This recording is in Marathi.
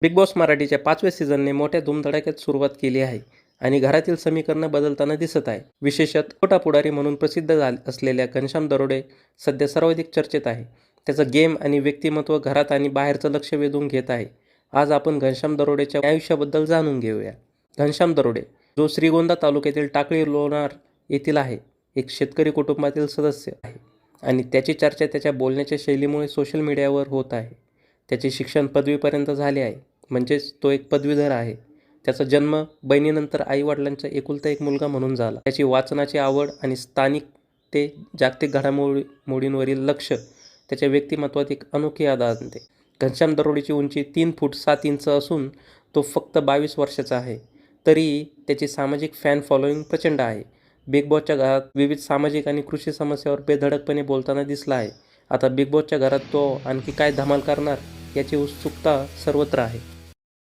बिग बॉस मराठीच्या 5व्या सीझनने मोठ्या धूमधडाक्यात सुरुवात केली आहे आणि घरातील समीकरणं बदलताना दिसत आहे. विशेषतः छोटा पुढारी म्हणून प्रसिद्ध असलेल्या घनश्याम दरोडे सध्या सर्वाधिक चर्चेत आहे. त्याचं गेम आणि व्यक्तिमत्व घरात आणि बाहेरचं लक्ष वेधून घेत आहे. आज आपण घनश्याम दरोडेच्या आयुष्याबद्दल जाणून घेऊया. घनश्याम दरोडे, जो श्रीगोंदा तालुक्यातील टाकळी लोणार येथील आहे, एक शेतकरी कुटुंबातील सदस्य आहे आणि त्याची चर्चा त्याच्या बोलण्याच्या शैलीमुळे सोशल मीडियावर होत आहे. त्याचे शिक्षण पदवीपर्यंत झाले आहे, म्हणजेच तो एक पदवीधर आहे. त्याचा जन्म बहिणीनंतर आईवडिलांचा एकुलता एक मुलगा म्हणून झाला. त्याची वाचनाची आवड आणि स्थानिक ते जागतिक घडामोडींवरील लक्ष त्याच्या व्यक्तिमत्वात एक अनोखी याद आणते. घनश्याम दरोडेची उंची 3 फूट 7 इंच असून तो फक्त 22 वर्षाचा आहे. तरीही त्याची सामाजिक फॅन फॉलोईंग प्रचंड आहे. बिग बॉसच्या घरात विविध सामाजिक आणि कृषी समस्यावर बेधडकपणे बोलताना दिसला आहे. आता बिग बॉसच्या घरात तो आणखी काय धमाल करणार याची उत्सुकता सर्वत्र आहे.